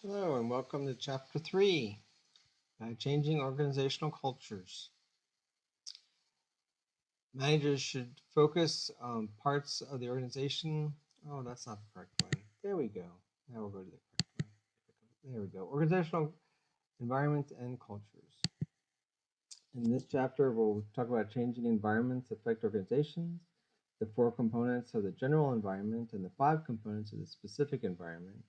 Hello and welcome to Chapter 3, Changing Organizational Cultures. Managers should focus on parts of the organization. Oh, that's not the correct one. There we go. Now we'll go to the correct one. There we go. Organizational environment and cultures. In this chapter, we'll talk about changing environments affect organizations, the 4 components of the general environment, and the 5 components of the specific environment.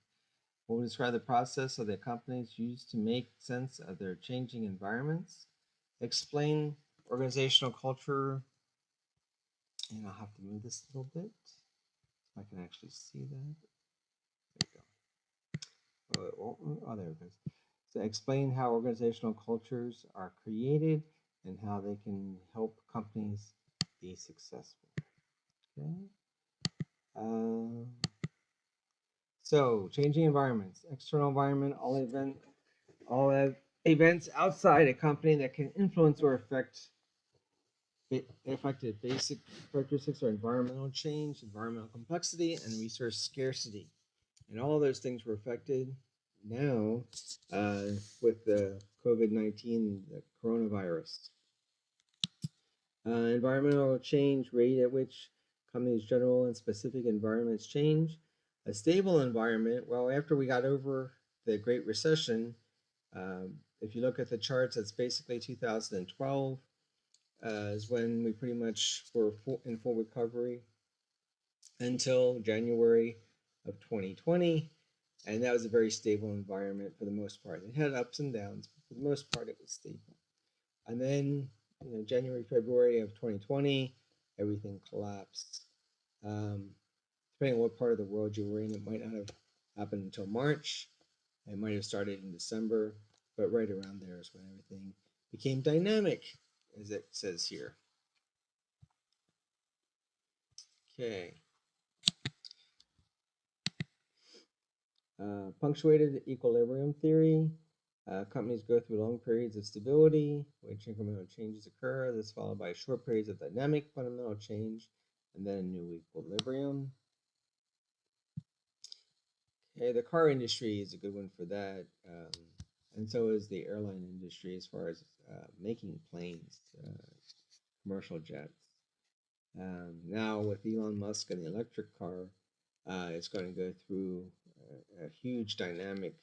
We'll describe the process that the companies use to make sense of their changing environments, explain organizational culture, and I'll have to move this a little bit so I can actually see that. There we go. Oh, there it goes. So explain how organizational cultures are created and how they can help companies be successful. Okay. Um, so changing environments, external environment, all events outside a company that can influence or affected basic characteristics are environmental change, environmental complexity, and resource scarcity. And all those things were affected now with the COVID-19, the coronavirus. Environmental change, rate at which companies' general and specific environments change. A stable environment, well, after we got over the Great Recession, if you look at the charts, that's basically 2012 is when we pretty much were in full recovery until January of 2020. And that was a very stable environment for the most part. It had ups and downs, but for the most part, it was stable. And then, January, February of 2020, everything collapsed. Depending on what part of the world you were in, it might not have happened until March. It might have started in December, but right around there is when everything became dynamic, as it says here. Okay. Punctuated equilibrium theory. Companies go through long periods of stability, which incremental changes occur. This followed by short periods of dynamic fundamental change, and then a new equilibrium. Okay, the car industry is a good one for that, and so is the airline industry as far as making planes, commercial jets. Now with Elon Musk and the electric car, it's going to go through a huge dynamic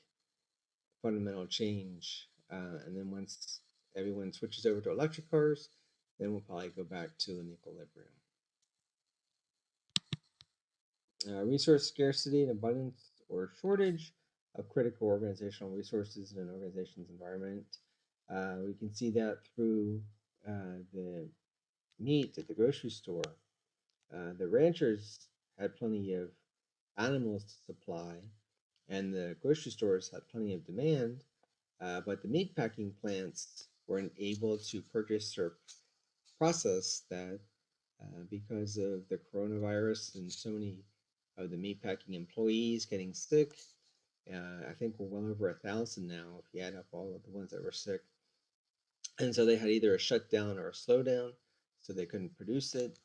fundamental change. And then once everyone switches over to electric cars, then we'll probably go back to an equilibrium. Resource scarcity and abundance or shortage of critical organizational resources in an organization's environment. We can see that through the meat at the grocery store. The ranchers had plenty of animals to supply, and the grocery stores had plenty of demand, but the meat packing plants weren't able to purchase or process that because of the coronavirus and so many of the meatpacking employees getting sick. I think we're well over 1,000 now if you add up all of the ones that were sick. And so they had either a shutdown or a slowdown, so they couldn't produce it.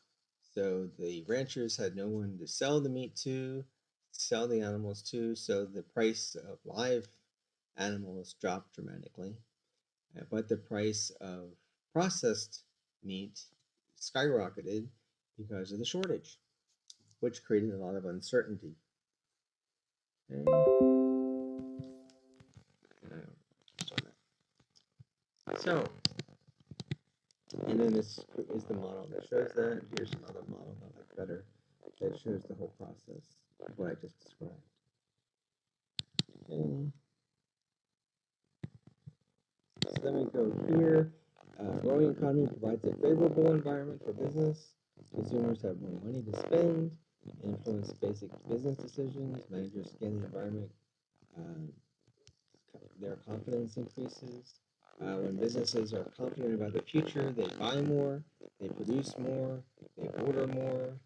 So the ranchers had no one to sell the meat to, sell the animals to, so the price of live animals dropped dramatically. But the price of processed meat skyrocketed because of the shortage, which created a lot of uncertainty. Okay. So, and then this is the model that shows that. Here's another model that I like better that shows the whole process of what I just described. Okay. So then we go here. Growing economy provides a favorable environment for business. Consumers have more money to spend, influence basic business decisions. Managers scan the environment. Their confidence increases. When businesses are confident about the future, they buy more, they produce more, they order more,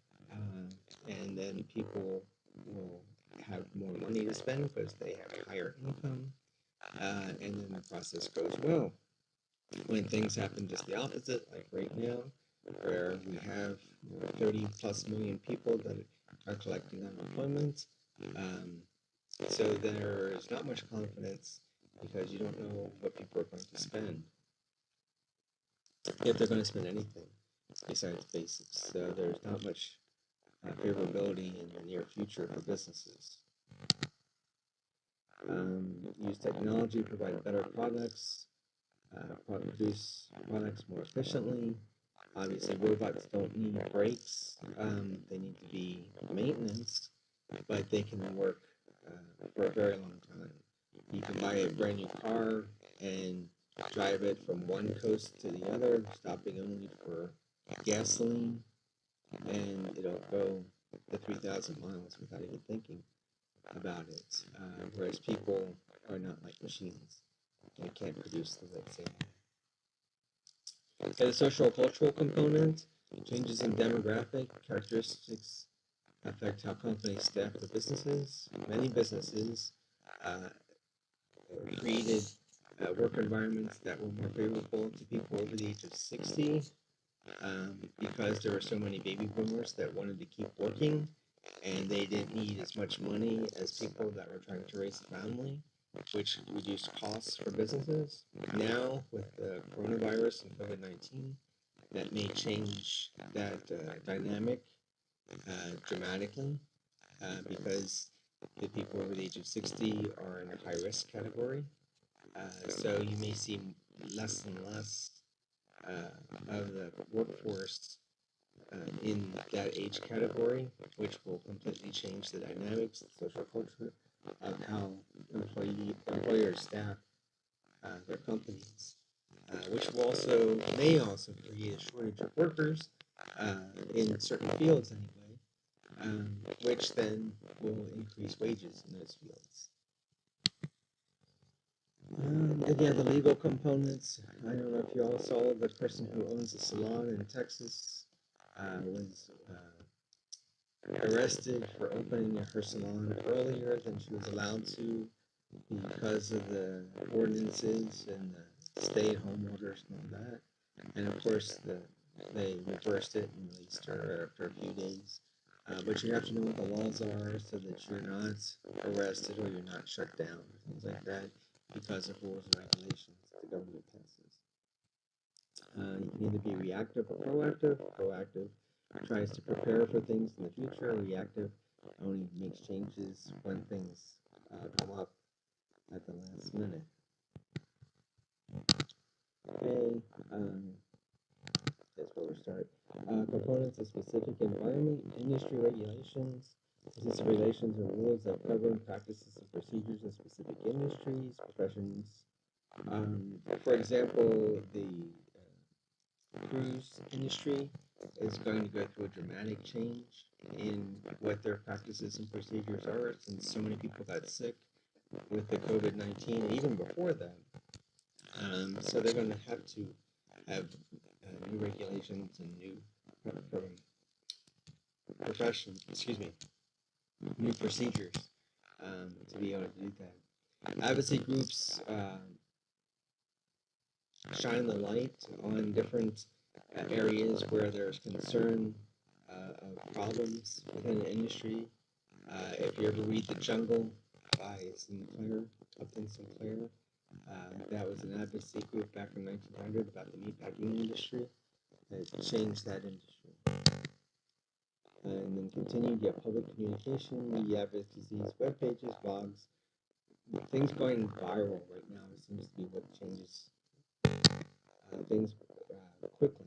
and then people will have more money to spend because they have higher income, and then the process goes well. When things happen just the opposite, like right now, where we have 30 plus million people that are collecting unemployment, So there's not much confidence because you don't know what people are going to spend, if they're going to spend anything besides basics. So there's not much favorability in the near future for businesses. Use technology, provide better products, produce products more efficiently. Obviously, robots don't need brakes. They need to be maintenance, but they can work for a very long time. You can buy a brand new car and drive it from one coast to the other, stopping only for gasoline, and it'll go the 3,000 miles without even thinking about it. Whereas people are not like machines. They can't produce the same. So the social cultural component, changes in demographic characteristics affect how companies staff their businesses. Many businesses uh, created work environments that were more favorable to people over the age of 60 because there were so many baby boomers that wanted to keep working and they didn't need as much money as people that were trying to raise a family, which reduced costs for businesses. Now, with the coronavirus and COVID 19, that may change that dynamic dramatically because the people over the age of 60 are in a high risk category. So you may see less and less of the workforce in that age category, which will completely change the dynamics, the social culture of how employers staff their companies, which will also may also create a shortage of workers in certain fields anyway, which then will increase wages in those fields. Then you have the legal components. I don't know if you all saw the person who owns a salon in Texas was arrested for opening her salon earlier than she was allowed to because of the ordinances and the stay-at-home orders and all that. And of course, they reversed it and released her after a few days. But you have to know what the laws are so that you're not arrested or you're not shut down or things like that because of rules and regulations that the government passes. You can either be reactive or proactive. Proactive tries to prepare for things in the future. Reactive only makes changes when things come up at the last minute. Okay, that's where we'll start. Components of specific environment, industry regulations. This is regulations and rules that govern practices and procedures in specific industries, professions. For example, the cruise industry is going to go through a dramatic change in what their practices and procedures are since so many people got sick with the COVID 19 and even before that. So they're going to have to have new regulations and new new procedures to be able to do that. Advocacy groups shine the light on different areas where there's concern of problems within the industry. If you ever read The Jungle by Sinclair, Upton Sinclair, that was an advocacy group back in 1900 about the meatpacking industry. It changed that industry. And then continue to get public communication, media advocacies, web pages, blogs, things going viral right now seems to be what changes things quickly.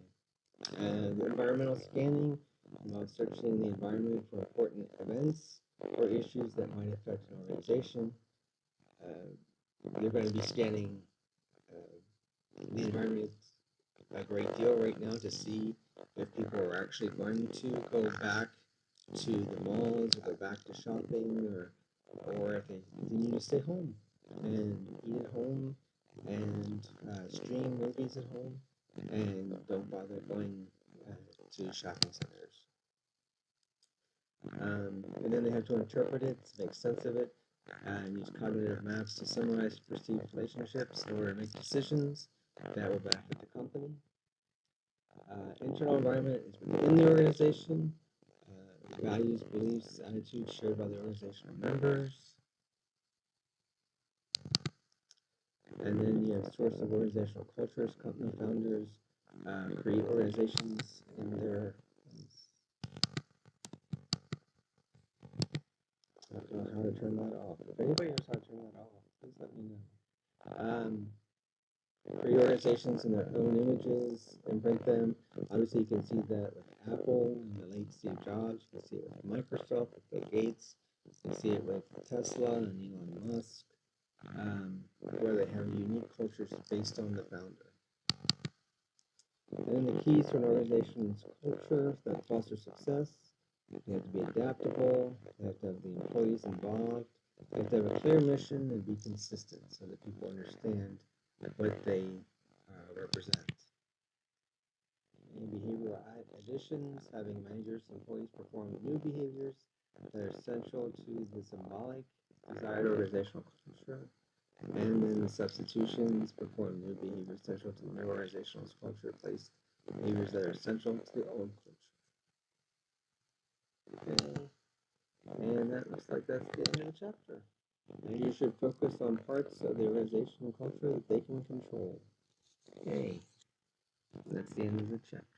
And environmental scanning involves searching the environment for important events or issues that might affect an organization. They're going to be scanning the environment a great deal right now to see if people are actually going to go back to the malls or go back to shopping or if they continue to stay home and eat at home and stream movies at home and don't bother going to shopping centers. And then they have to interpret it, to make sense of it, and use cognitive maps to summarize perceived relationships in order to make decisions that will benefit the company. Internal environment is within the organization, values, beliefs, attitudes shared by the organizational members. And then you have source of organizational cultures. Company founders create organizations in their. I don't know how to turn that off. If anybody knows how to turn that off, please let me know. Create organizations in their own images and print them. Obviously, you can see that with Apple and the late Steve Jobs. You can see it with Microsoft, with Bill Gates. You can see it with Tesla and Elon Musk, where they have unique cultures based on the founder. And then the keys to an organization's culture that foster success. They have to be adaptable. They have to have the employees involved. They have to have a clear mission and be consistent so that people understand what they represent. And behavioral additions, having managers and employees perform new behaviors that are essential to the symbolic desired organizational culture. And then the substitutions, perform new behaviors essential to the new organizational culture, place behaviors that are essential to the old culture. Okay. And that looks like that's the end of the chapter. Managers should focus on parts of the organizational culture that they can control. Okay. That's the end of the chapter.